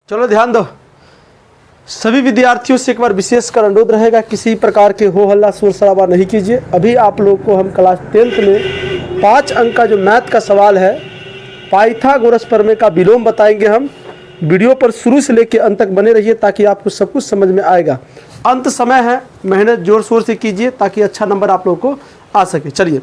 चलो ध्यान दो। सभी विद्यार्थियों से एक बार विशेषकर अनुरोध रहेगा, किसी प्रकार के हो हल्ला शोर शराबा नहीं कीजिए। अभी आप लोग को हम क्लास 10th में 5 अंक का जो मैथ का सवाल है, पाइथागोरस प्रमेय का विलोम बताएंगे हम। वीडियो पर शुरू से लेकर अंत तक बने रहिए ताकि आपको सब कुछ समझ में आएगा। अंत समय है, मेहनत जोर शोर से कीजिए ताकि अच्छा नंबर आप लोगों को आ सके। चलिए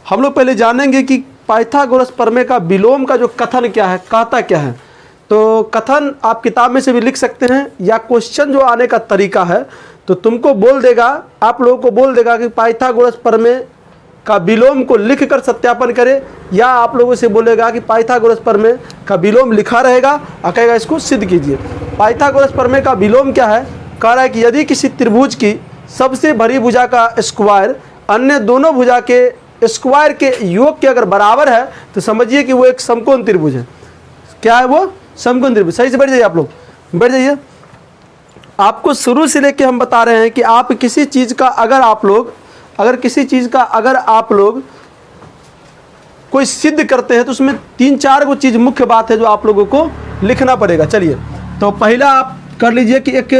हम लोग पहले जानेंगे कि पाइथागोरस प्रमेय का विलोम का जो कथन क्या है, कहता क्या है। तो कथन आप किताब में से भी लिख सकते हैं, या क्वेश्चन जो आने का तरीका है तो तुमको बोल देगा, आप लोगों को बोल देगा कि पाइथागोरस प्रमेय का विलोम को लिख कर सत्यापन करें, या आप लोगों से बोलेगा कि पाइथागोरस प्रमेय का विलोम लिखा रहेगा और कहेगा इसको सिद्ध कीजिए। पाइथागोरस प्रमेय का विलोम क्या है, कह रहा है कि यदि किसी त्रिभुज की सबसे बड़ी भुजा का स्क्वायर अन्य दोनों भुजा के स्क्वायर के योग के अगर बराबर है तो समझिए कि वो एक समकोण त्रिभुज है। क्या है वो? समकोण त्रिभुज। सही से बैठ जाइए, आप लोग बैठ जाइए। आपको शुरू से लेके हम बता रहे हैं कि आप किसी चीज़ का अगर आप लोग कोई सिद्ध करते हैं तो उसमें 3-4 गो चीज़ मुख्य बात है जो आप लोगों को लिखना पड़ेगा। चलिए तो पहला आप कर लीजिए कि एक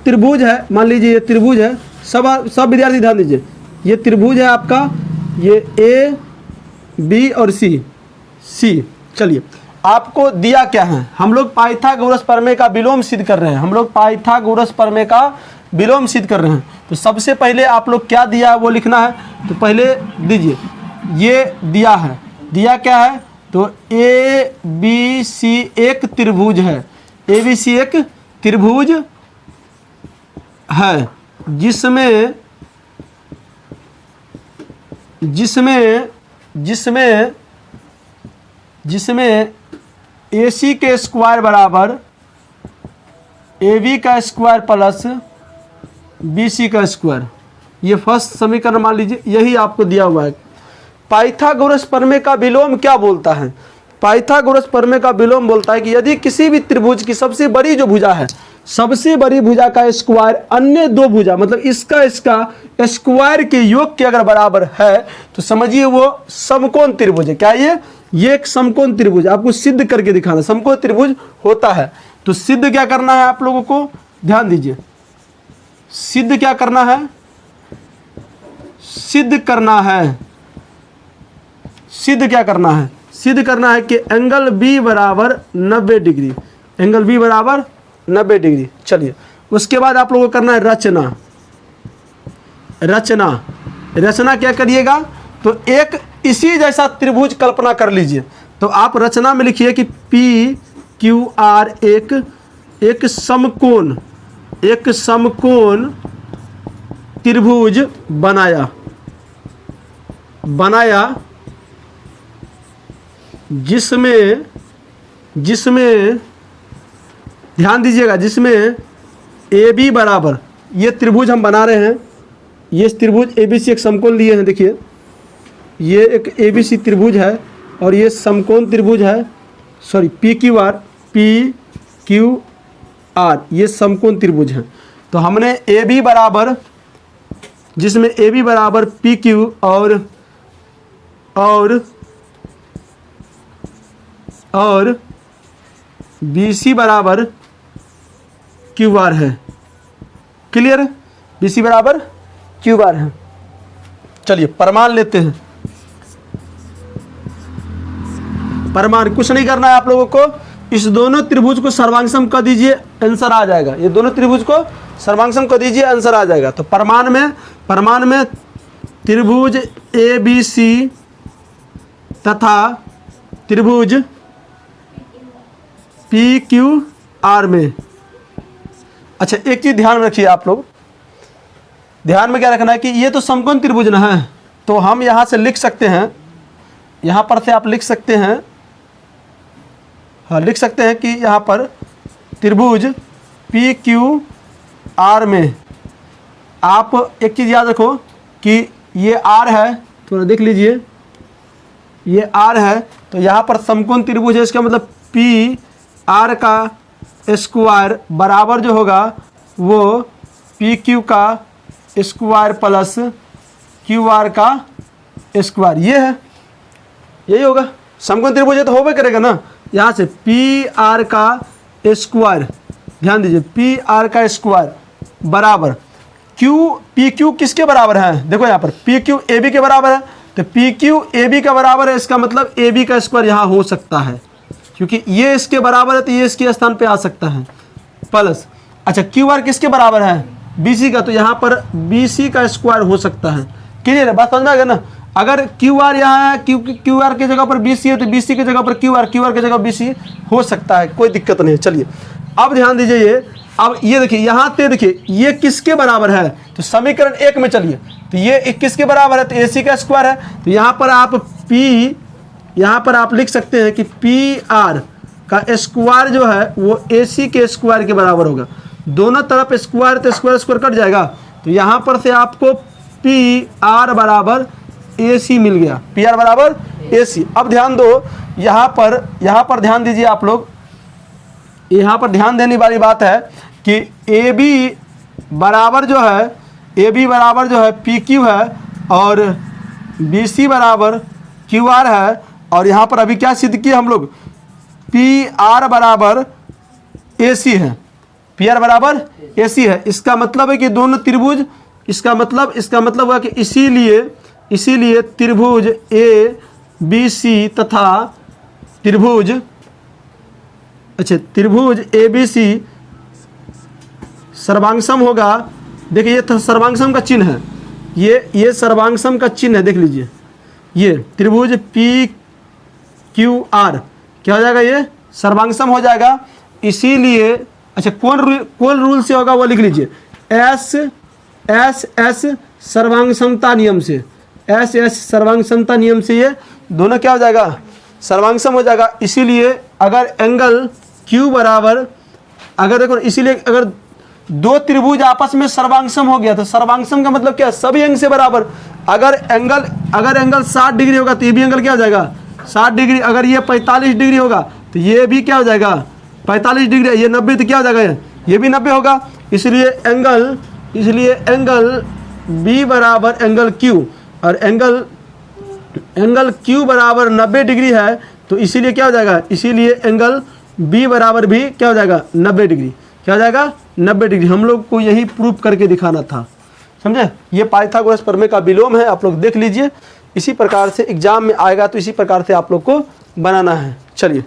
त्रिभुज है, मान लीजिए ये त्रिभुज है। सब विद्यार्थी ध्यान दीजिए, ये त्रिभुज है आपका, ये ए बी और सी। चलिए आपको दिया क्या है, हम लोग पाइथागोरस प्रमेय का विलोम सिद्ध कर रहे हैं। तो सबसे पहले आप लोग क्या दिया है वो लिखना है। तो पहले दीजिए, ये दिया है, दिया क्या है, तो ए बी सी एक त्रिभुज है। ए बी सी एक त्रिभुज है जिसमें ए सी के स्क्वायर बराबर ए बी का स्क्वायर प्लस बी सी का स्क्वायर। ये फर्स्ट समीकरण मान लीजिए, यही आपको दिया हुआ है। पाइथागोरस प्रमेय का विलोम क्या बोलता है? पाइथागोरस प्रमेय का विलोम बोलता है कि यदि किसी भी त्रिभुज की सबसे बड़ी जो भुजा है, सबसे बड़ी भुजा का स्क्वायर अन्य दो भुजा, मतलब इसका स्क्वायर के योग के अगर बराबर है तो समझिए वो समकोण त्रिभुज है। क्या ये एक समकोण त्रिभुज, आपको सिद्ध करके दिखाना समकोण त्रिभुज होता है। तो सिद्ध क्या करना है आप लोगों को, ध्यान दीजिए। सिद्ध क्या करना है? सिद्ध करना है कि एंगल बी बराबर 90 डिग्री, एंगल बी बराबर 90 डिग्री। चलिए उसके बाद आप लोगों को करना है रचना क्या करिएगा, तो एक इसी जैसा त्रिभुज कल्पना कर लीजिए। तो आप रचना में लिखिए कि पी क्यू आर एक समकोण त्रिभुज बनाया जिसमें ध्यान दीजिएगा, जिसमें ए बी बराबर, ये त्रिभुज हम बना रहे हैं, ये त्रिभुज ए बी सी एक समकोण लिए हैं। देखिए ये एक ए बी सी त्रिभुज है और ये समकोण त्रिभुज है, सॉरी पी क्यू आर, ये समकोण त्रिभुज है। तो हमने ए बी बराबर, जिसमें ए बी बराबर पी क्यू और बी सी बराबर क्यू आर है। क्लियर? बी सी बराबर क्यू आर है। चलिए प्रमाण लेते हैं। प्रमाण कुछ नहीं करना है आप लोगों को, इस दोनों त्रिभुज को सर्वांगसम कर दीजिए, आंसर आ जाएगा। ये दोनों त्रिभुज को सर्वांगसम कर दीजिए, आंसर आ जाएगा। तो प्रमाण में त्रिभुज ए बी सी तथा त्रिभुज पी क्यू आर में। अच्छा एक चीज ध्यान में रखिए आप लोग, ध्यान में क्या रखना है कि ये तो समकोण त्रिभुज ना है, तो हम यहाँ से लिख सकते हैं, यहाँ पर से आप लिख सकते हैं, हाँ लिख सकते हैं कि यहाँ पर त्रिभुज पी क्यू आर में आप एक चीज़ याद रखो कि ये आर है, थोड़ा देख लीजिए, ये आर है तो यहाँ पर समकोण त्रिभुज है, इसका मतलब पी आर का स्क्वायर बराबर जो होगा वो पी क्यू का स्क्वायर प्लस क्यू आर का स्क्वायर, ये है, यही होगा। समकोण त्रिभुज है तो होबे करेगा ना। यहाँ से पी आर का स्क्वायर, ध्यान दीजिए पी आर का स्क्वायर बराबर क्यू, पी क्यू किसके बराबर है, देखो यहाँ पर पी क्यू ए बी के बराबर है, तो पी क्यू ए बी का बराबर है, इसका मतलब ए बी का स्क्वायर यहाँ हो सकता है, क्योंकि ये इसके बराबर है तो ये इसके स्थान पे आ सकता है, प्लस अच्छा क्यू आर किसके बराबर है, बी सी का, तो यहाँ पर बी सी का स्क्वायर हो सकता है। क्लियर है, बात समझ में आ गया ना। अगर क्यू आर यहाँ है, क्यू आर की जगह पर बी सी है, तो बी सी की जगह पर क्यू आर की जगह बी सी हो सकता है, कोई दिक्कत नहीं है। चलिए अब ध्यान दीजिए, ये अब ये देखिए यहाँ पे देखिए ये किसके बराबर है, तो समीकरण 1 में चलिए, तो ये किसके बराबर है, तो ए सी का स्क्वायर है, तो यहाँ पर आप लिख सकते हैं कि पी आर का स्क्वायर जो है वो ए सी के स्क्वायर के बराबर होगा, दोनों तरफ स्क्वायर तो स्क्वायर कट जाएगा, तो यहाँ पर से आपको पी आर बराबर ए सी मिल गया, पी आर बराबर ए सी। अब ध्यान दो, यहाँ पर ध्यान दीजिए आप लोग, यहाँ पर ध्यान देने वाली बात है कि ए बी बराबर जो है पी क्यू है और बी सी बराबर क्यू आर है, और यहाँ पर अभी क्या सिद्ध किया हम लोग, पी आर बराबर ए सी है, पी आर बराबर ए सी है। इसका मतलब है कि दोनों त्रिभुज, इसका मतलब हुआ कि इसीलिए त्रिभुज ए बी सी तथा त्रिभुज ए बी सी सर्वांगसम होगा। देखिए ये सर्वांगसम का चिन्ह है, ये सर्वांगसम का चिन्ह है, देख लीजिए, ये त्रिभुज पी क्यू आर क्या हो जाएगा, ये सर्वांगसम हो जाएगा। इसीलिए अच्छा कौन रूल से होगा वो लिख लीजिए, एस सर्वांगसमता नियम से, एस सर्वांगसमता नियम से ये दोनों क्या हो जाएगा, सर्वांगसम हो जाएगा। इसीलिए अगर एंगल क्यू बराबर, अगर देखो इसीलिए अगर दो त्रिभुज आपस में सर्वांगसम हो गया, तो सर्वांगसम का मतलब क्या है, सभी एंगल से बराबर। अगर एंगल 60 डिग्री होगा तो ये भी एंगल क्या हो जाएगा 60 डिग्री, अगर ये 45 डिग्री होगा तो ये भी क्या हो जाएगा 45 डिग्री, ये 90 तो क्या हो जाएगा ये भी 90 होगा। इसलिए एंगल बी बराबर एंगल क्यू, और एंगल क्यू बराबर 90 डिग्री है, तो इसीलिए क्या हो जाएगा, इसीलिए एंगल बी बराबर भी क्या हो जाएगा 90 डिग्री, क्या हो जाएगा 90 डिग्री। हम लोग को यही प्रूफ करके दिखाना था, समझे। ये पाइथागोरस प्रमेय का विलोम है, आप लोग देख लीजिए, इसी प्रकार से एग्जाम में आएगा, तो इसी प्रकार से आप लोग को बनाना है। चलिए।